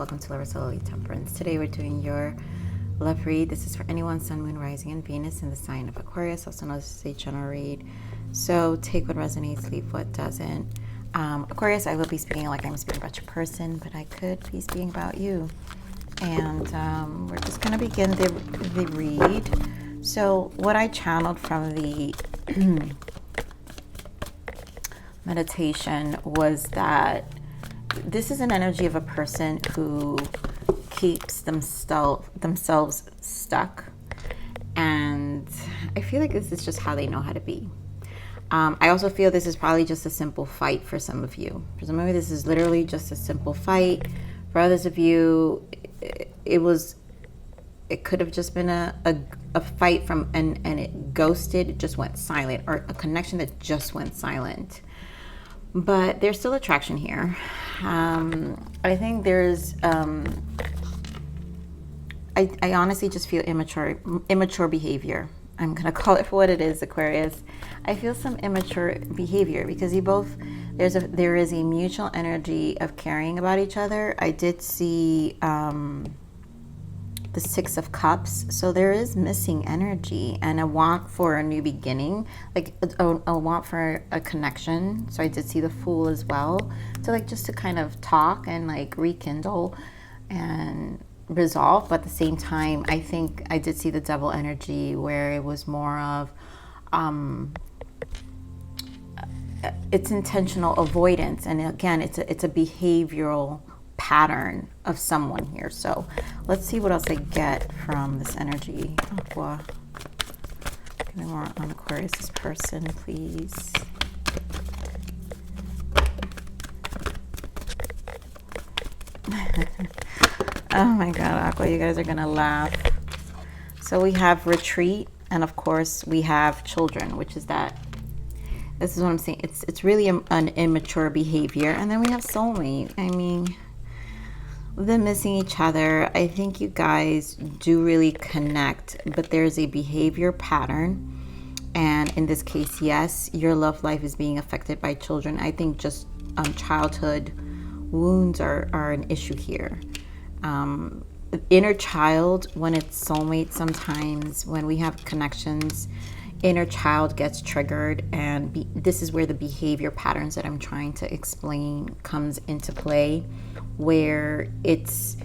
welcome to Larisa Lili Temperance. Today we're doing your love read. This is for anyone, Sun, Moon, Rising, and Venus in the sign of Aquarius, also known as a general read. So take what resonates, leave what doesn't. Aquarius, I will be speaking like I'm speaking about your person, but I could be speaking about you. And we're just going to begin the read. So what I channeled from the meditation was that this is an energy of a person who keeps themselves stuck, and I feel like this is just how they know how to be. I also feel this is probably just a simple fight for some of you. For some of you, this is literally just a simple fight. For others of you, it could have just been a fight and it ghosted, it just went silent, or a connection that just went silent. But there's still attraction here. I think there's, I honestly just feel immature behavior. I'm going to call it for what it is, Aquarius. I feel some immature behavior because there is a mutual energy of caring about each other. I did see the Six of Cups, so there is missing energy and a want for a new beginning, like a want for a connection. So I did see the Fool as well, so like just to kind of talk and like rekindle and resolve. But at the same time, I think I did see the Devil energy, where it was more of it's intentional avoidance, and again, it's a behavioral pattern of someone here. So let's see what else I get from this energy. Aqua, give me more on Aquarius's person, please. Oh my God, Aqua, you guys are gonna laugh. So we have retreat, and of course we have children, which is that. This is what I'm saying. It's really an immature behavior. And then we have soulmate. I mean, them missing each other. I think you guys do really connect, but there's a behavior pattern. And in this case, yes, your love life is being affected by children. I think just childhood wounds are an issue here. Inner child, when it's soulmate, sometimes when we have connections, inner child gets triggered, and this is where the behavior patterns that I'm trying to explain comes into play, where it's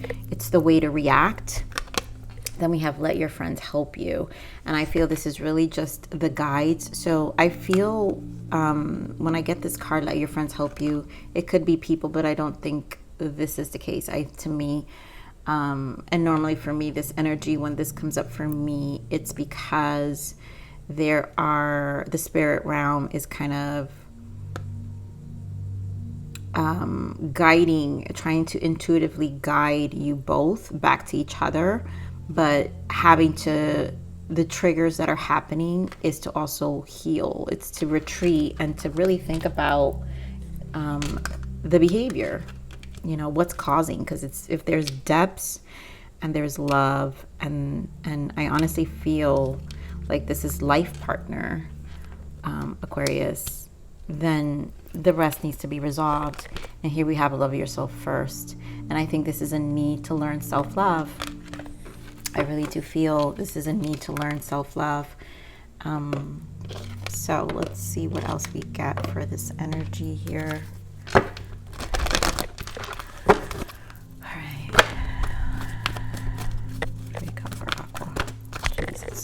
the way to react. Then we have let your friends help you, and I feel this is really just the guides. So I feel when I get this card, let your friends help you, it could be people, but I don't think this is the case. To me, and normally for me, this energy, when this comes up for me, it's because the spirit realm is kind of guiding, trying to intuitively guide you both back to each other, but the triggers that are happening is to also heal. It's to retreat and to really think about the behavior, what's causing, because if there's depths and there's love, and I honestly feel like this is life partner, Aquarius, then the rest needs to be resolved. And here we have a love yourself first. And I think this is a need to learn self-love. I really do feel this is a need to learn self-love. So let's see what else we get for this energy here.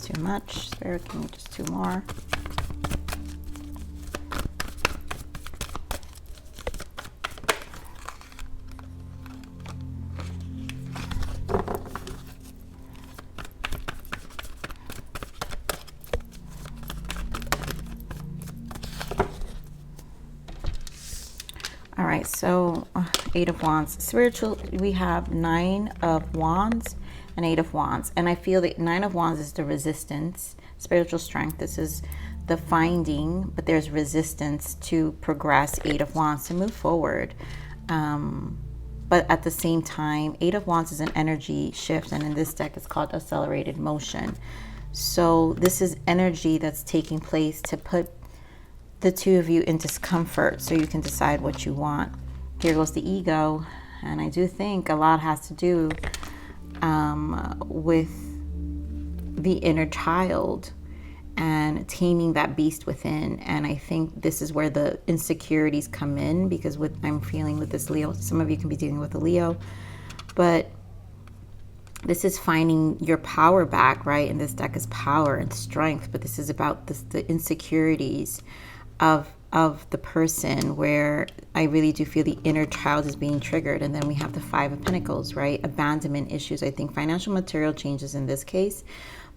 Too much. Spirit, give me just two more. All right, so Eight of Wands. Spiritual, we have Nine of Wands and Eight of Wands. And I feel that Nine of Wands is the resistance, spiritual strength. This is the finding, but there's resistance to progress. Eight of Wands, to move forward. But at the same time, Eight of Wands is an energy shift. And in this deck, it's called accelerated motion. So this is energy that's taking place to put the two of you in discomfort so you can decide what you want. Here goes the ego. And I do think a lot has to do with the inner child and taming that beast within. And I think this is where the insecurities come in, because what I'm feeling with this Leo, some of you can be dealing with a Leo, but this is finding your power back, right? And this deck is power and strength, but this is about the insecurities of the person, where I really do feel the inner child is being triggered. And then we have the Five of Pentacles, right? Abandonment issues. I think financial material changes in this case,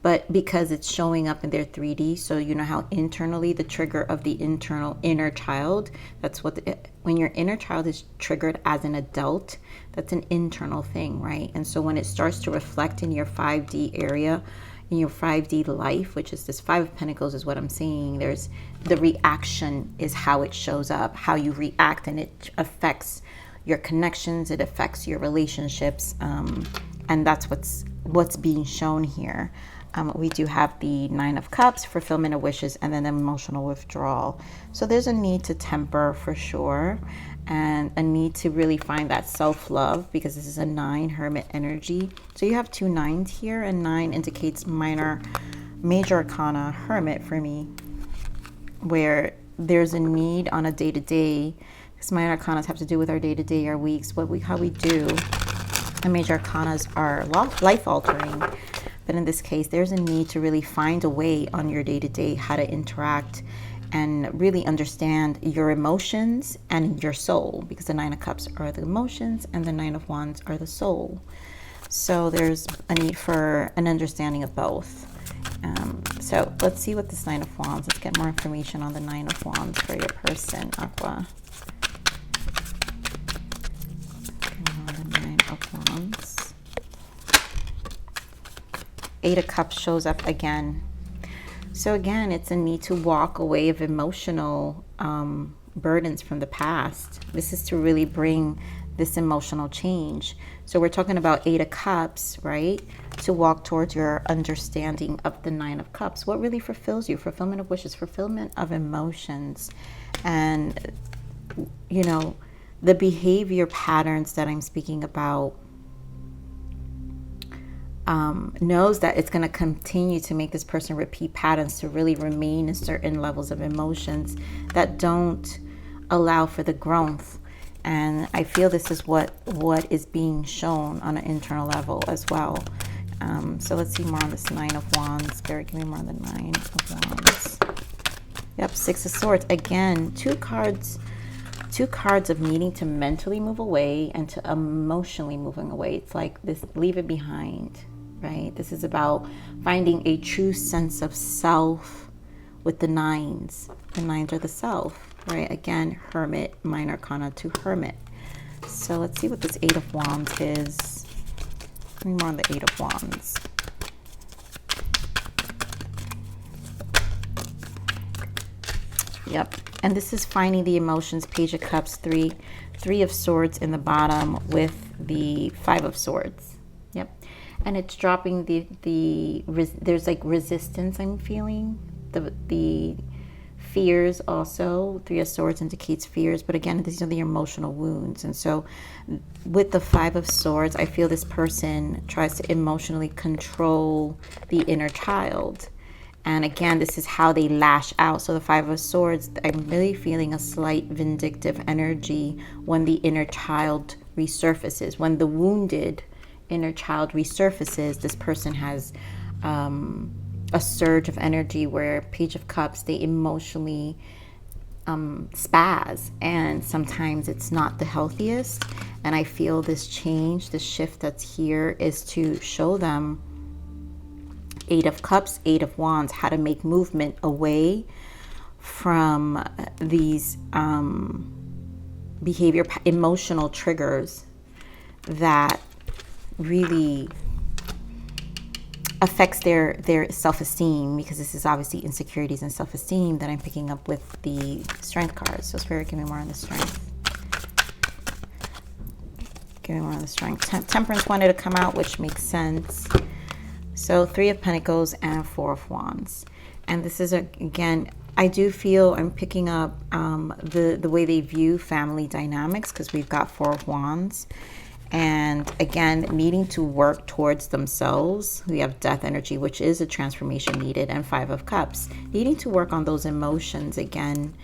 but because it's showing up in their 3D, so you know how internally the trigger of the internal inner child, that's what when your inner child is triggered as an adult, that's an internal thing, right? And so when it starts to reflect in your 5D area, in your 5D life, which is this Five of Pentacles is what I'm saying, there's the reaction is how it shows up, how you react, and it affects your connections, it affects your relationships, and that's what's being shown here. We do have the Nine of Cups, fulfillment of wishes, and then emotional withdrawal. So there's a need to temper for sure, and a need to really find that self-love, because this is a 9 hermit energy. So you have 2 9s here, and 9 indicates major arcana hermit for me, where there's a need on a day-to-day, because minor arcanas have to do with our day-to-day, our weeks, how we do, and major arcanas are life-altering. But in this case, there's a need to really find a way on your day-to-day how to interact and really understand your emotions and your soul, because the Nine of Cups are the emotions and the Nine of Wands are the soul. So there's a need for an understanding of both. So let's see what this Nine of Wands, let's get more information on the Nine of Wands for your person, Aqua. The Nine of Wands. Eight of Cups shows up again. So again, it's a need to walk away of emotional burdens from the past. This is to really bring this emotional change. So we're talking about Eight of Cups, right? To walk towards your understanding of the Nine of Cups. What really fulfills you? Fulfillment of wishes, fulfillment of emotions. And, you know, the behavior patterns that I'm speaking about, knows that it's going to continue to make this person repeat patterns to really remain in certain levels of emotions that don't allow for the growth. And I feel this is what is being shown on an internal level as well. So let's see more on this Nine of Wands. Spirit, give me more on the Nine of Wands. Yep, Six of Swords. Again, two cards of needing to mentally move away and to emotionally moving away. It's like this, leave it behind, right? This is about finding a true sense of self with the nines. The nines are the self, right? Again, Hermit, Minor Arcana to Hermit. So let's see what this Eight of Wands is. Give me more on the Eight of Wands. Yep. And this is finding the emotions. Page of Cups, three of Swords in the bottom with the Five of Swords. Yep. And it's dropping there's like resistance I'm feeling. The fears also. Three of Swords indicates fears, but again, these are the emotional wounds. And so with the Five of Swords, I feel this person tries to emotionally control the inner child. And again, this is how they lash out. So the Five of Swords, I'm really feeling a slight vindictive energy when the inner child resurfaces. When the wounded inner child resurfaces, this person has a surge of energy where Page of Cups, they emotionally spaz. And sometimes it's not the healthiest. And I feel this change, this shift that's here is to show them Eight of Cups, Eight of Wands, how to make movement away from these behavior, emotional triggers that really affects their self-esteem, because this is obviously insecurities and self-esteem that I'm picking up with the Strength cards. So Spirit, give me more on the Strength. Give me more on the Strength. Temperance wanted to come out, which makes sense. So Three of Pentacles and Four of Wands. And this is, again, I do feel I'm picking up the way they view family dynamics, because we've got Four of Wands. And again, needing to work towards themselves. We have Death energy, which is a transformation needed, and Five of Cups. Needing to work on those emotions again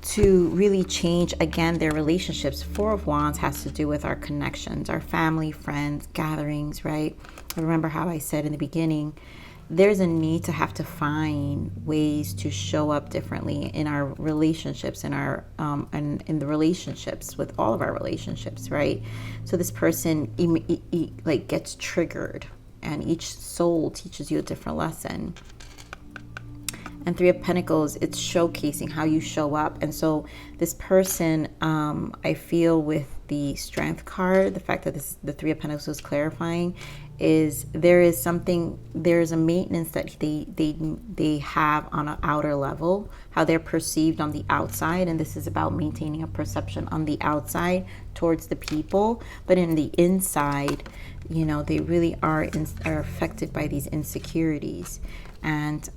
to really change, again, their relationships. Four of Wands has to do with our connections, our family, friends, gatherings, right? Remember how I said in the beginning, there's a need to have to find ways to show up differently in our relationships, in our and in the relationships with all of our relationships, right? So this person like gets triggered, and each soul teaches you a different lesson. And Three of Pentacles, it's showcasing how you show up. And so this person, I feel with the Strength card, the fact that the Three of Pentacles is clarifying, is there's a maintenance that they have on an outer level, how they're perceived on the outside. And this is about maintaining a perception on the outside towards the people. But in the inside, you know, they really are affected by these insecurities. And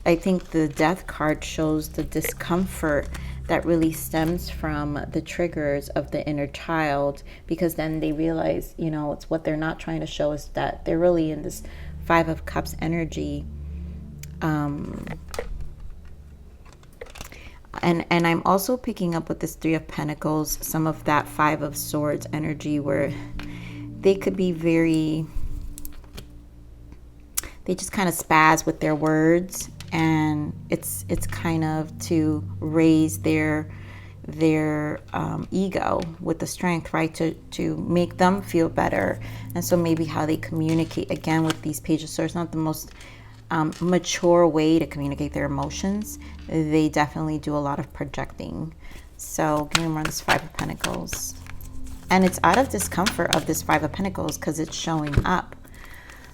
I think the Death card shows the discomfort that really stems from the triggers of the inner child, because then they realize, you know, it's what they're not trying to show is that they're really in this Five of Cups energy. And I'm also picking up with this Three of Pentacles, some of that Five of Swords energy, where they could be they just kind of spaz with their words, and it's kind of to raise their ego with the Strength, right, to make them feel better. And so maybe how they communicate, again, with these Page of Swords, not the most mature way to communicate their emotions. They definitely do a lot of projecting. So give me more on this Five of Pentacles. And it's out of discomfort of this Five of Pentacles because it's showing up.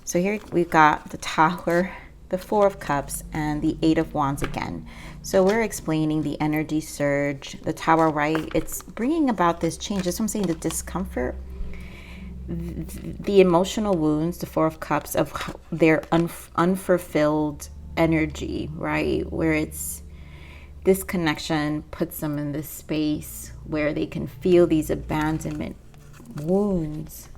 So here we've got the Tower, the Four of Cups, and the Eight of Wands again. So we're explaining the energy surge, the Tower, right? It's bringing about this change. That's what I'm saying, the discomfort, the emotional wounds, the Four of Cups, of their unfulfilled energy, right? Where it's this connection puts them in this space where they can feel these abandonment wounds,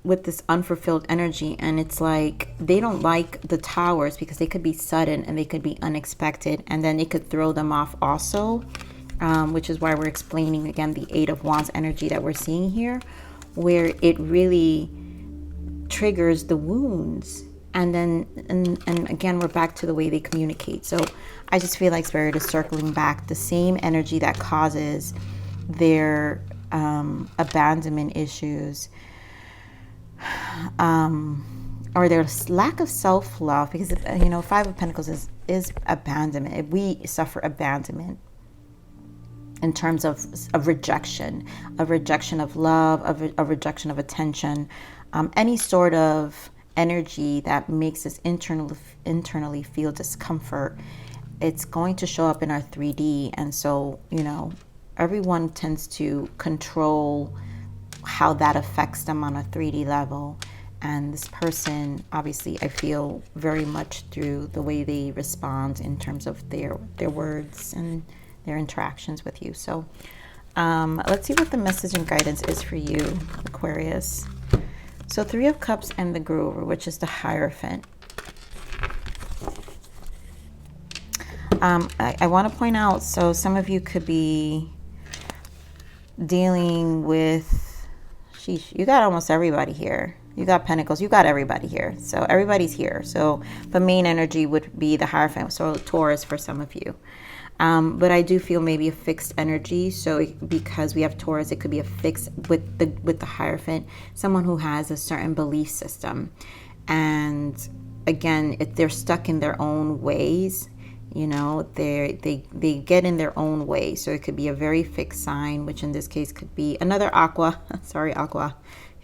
with this unfulfilled energy. And it's like they don't like the Towers because they could be sudden and they could be unexpected, and then it could throw them off also, which is why we're explaining again the Eight of Wands energy that we're seeing here, where it really triggers the wounds. And then and again, we're back to the way they communicate. So I just feel like Spirit is circling back the same energy that causes their abandonment issues, or their lack of self-love, because you know, Five of Pentacles is abandonment. We suffer abandonment in terms of rejection of love, a rejection of attention, any sort of energy that makes us internally feel discomfort. It's going to show up in our 3D. And so, you know, everyone tends to control how that affects them on a 3D level. And this person, obviously, I feel very much through the way they respond in terms of their words and their interactions with you. So let's see what the message and guidance is for you, Aquarius. So Three of Cups and the Guru, which is the Hierophant. I want to point out, so some of you could be dealing with, sheesh, you got almost everybody here. You got Pentacles, you got everybody here. So everybody's here. So the main energy would be the Hierophant, so Taurus for some of you. But I do feel maybe a fixed energy. So because we have Taurus, it could be a fix with the Hierophant, someone who has a certain belief system. And again, if they're stuck in their own ways, you know, they get in their own way. So it could be a very fixed sign, which in this case could be another Aqua. Sorry, Aqua.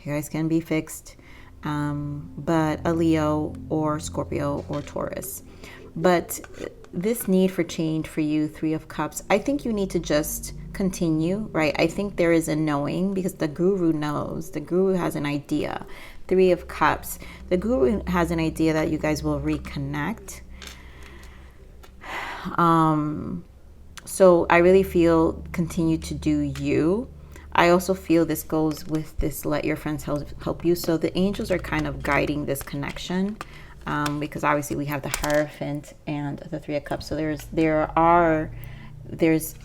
You guys can be fixed. But a Leo or Scorpio or Taurus. But this need for change for you, Three of Cups, I think you need to just continue, right? I think there is a knowing, because the Guru knows. The Guru has an idea. Three of Cups. The Guru has an idea that you guys will reconnect. So I really feel continue to do you. I also feel this goes with this let your friends help you. So the angels are kind of guiding this connection, because obviously we have the Hierophant and the Three of Cups. So there's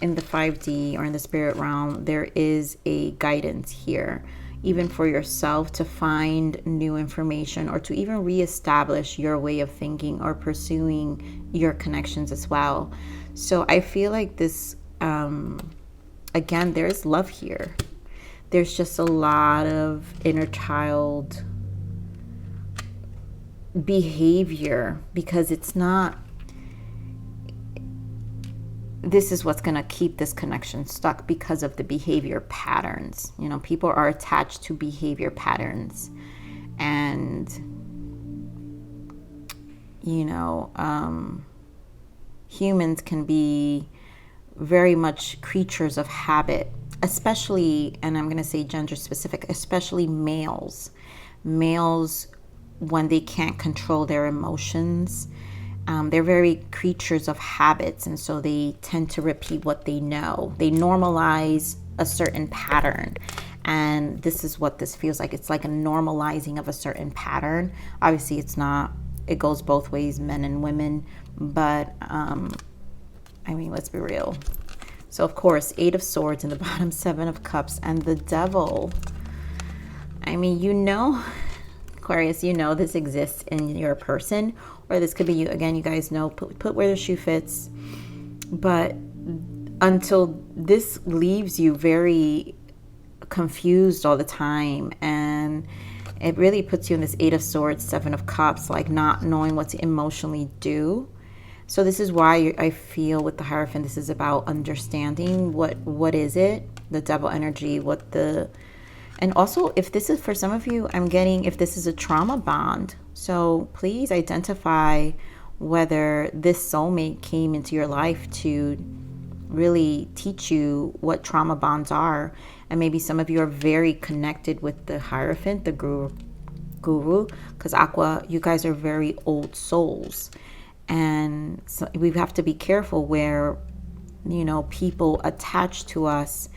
in the 5D or in the spirit realm, there is a guidance here, even for yourself to find new information or to even reestablish your way of thinking or pursuing your connections as well. So I feel like this, again, there's love here. There's just a lot of inner child behavior, because it's not, this is what's going to keep this connection stuck, because of the behavior patterns. You know, people are attached to behavior patterns, and you know, humans can be very much creatures of habit, especially, and I'm going to say gender specific, especially males. Males, when they can't control their emotions, they're very creatures of habits, and so they tend to repeat what they know. They normalize a certain pattern, and this is what this feels like. It's like a normalizing of a certain pattern. Obviously, it's not, it goes both ways, men and women, but I mean, let's be real. So of course, 8 of Swords in the bottom, 7 of Cups, and the Devil. I mean, you know, Aquarius, you know this exists in your person, or this could be you. Again, you guys know, put where the shoe fits. But until this leaves you very confused all the time, and it really puts you in this 8 of Swords, 7 of Cups, like not knowing what to emotionally do. So this is why I feel with the Hierophant, this is about understanding what is it, the Devil energy, and also if this is for some of you, I'm getting if this is a trauma bond. So please identify whether this soulmate came into your life to really teach you what trauma bonds are. And maybe some of you are very connected with the Hierophant, the guru, because Aqua, you guys are very old souls. And so we have to be careful where, you know, people attach to us,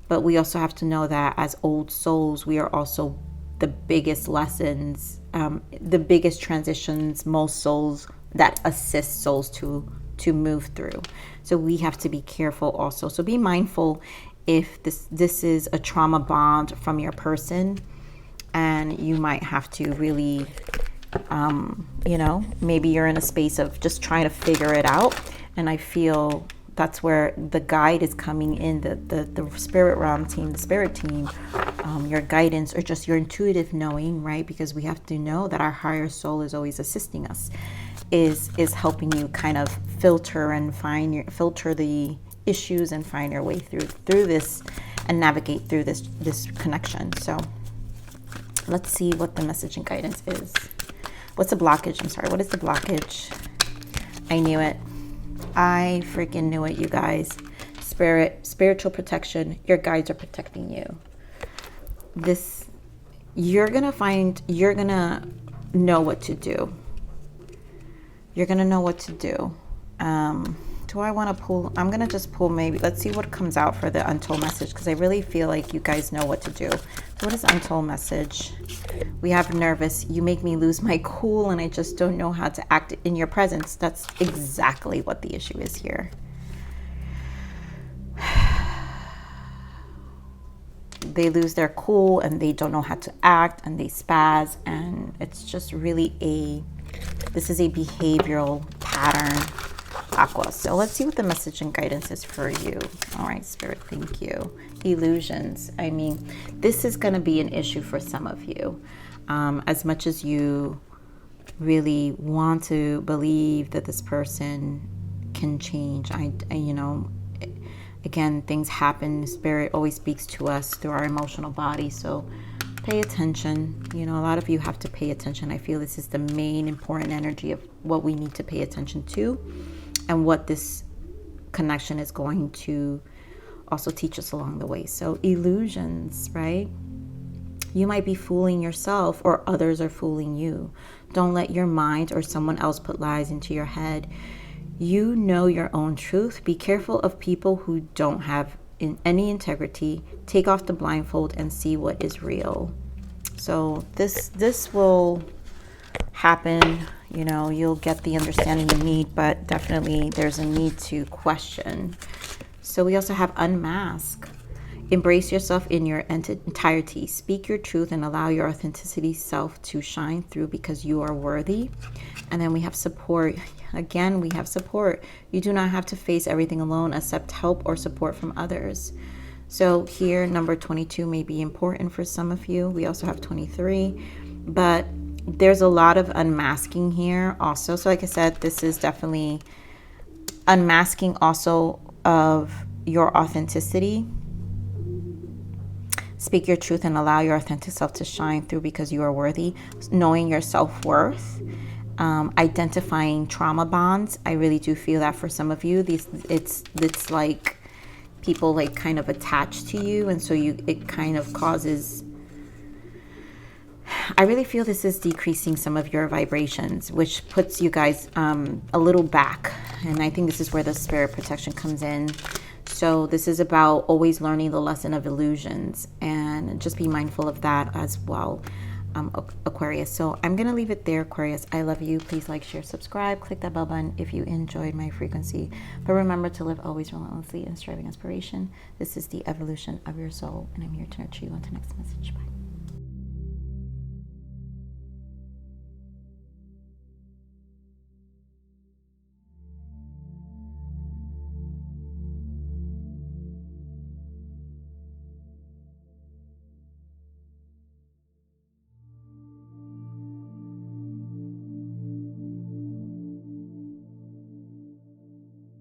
but we also have to know that as old souls, we are also the biggest lessons, the biggest transitions, most souls that assist souls to move through. So we have to be careful also. So be mindful if this is a trauma bond from your person, and you might have to really, you know, maybe you're in a space of just trying to figure it out. And I feel that's where the guide is coming in, the spirit realm team, the spirit team, your guidance, or just your intuitive knowing, right? Because we have to know that our higher soul is always assisting us, is helping you kind of filter and filter the issues and find your way through this and navigate through this connection. So let's see what the message and guidance is. What's the blockage? I'm sorry, what is the blockage? I knew it. I freaking knew it, you guys. Spiritual protection. Your guides are protecting you. You're gonna know what to do. You're gonna know what to do. Do I want to pull? I'm gonna just pull, maybe. Let's see what comes out for the untold message, because I really feel like you guys know what to do. What is untold message? We have nervous. You make me lose my cool, and I just don't know how to act in your presence. That's exactly what the issue is here. They lose their cool, and they don't know how to act, and they spaz, and it's just really this is a behavioral pattern, Aqua. So let's see what the message and guidance is for you. All right, Spirit, thank you. Illusions. I mean, this is going to be an issue for some of you. As much as you really want to believe that this person can change, I you know, again, things happen. Spirit always speaks to us through our emotional body. So pay attention. You know, a lot of you have to pay attention. I feel this is the main important energy of what we need to pay attention to, and what this connection is going to also teach us along the way. So illusions, right? You might be fooling yourself, or others are fooling you. Don't let your mind or someone else put lies into your head. You know your own truth. Be careful of people who don't have any integrity. Take off the blindfold and see what is real. So this will happen. You know, you'll get the understanding you need, but definitely there's a need to question. So we also have unmask. Embrace yourself in your entirety. Speak your truth and allow your authenticity self to shine through because you are worthy. And then we have support. Again, we have support. You do not have to face everything alone. Accept help or support from others. So here, number 22 may be important for some of you. We also have 23, but there's a lot of unmasking here also. So like I said, this is definitely unmasking also of your authenticity. Speak your truth and allow your authentic self to shine through because you are worthy. Knowing your self-worth. Identifying trauma bonds. I really do feel that for some of you, it's like people like kind of attached to you, and so it kind of causes, I really feel this is decreasing some of your vibrations, which puts you guys a little back. And I think this is where the spirit protection comes in. So this is about always learning the lesson of illusions, and just be mindful of that as well, Aquarius. So I'm gonna leave it there, Aquarius. I love you. Please like, share, subscribe, click that bell button if you enjoyed my frequency. But remember to live always relentlessly in striving aspiration. This is the evolution of your soul, and I'm here to nurture you. On to next message. Bye.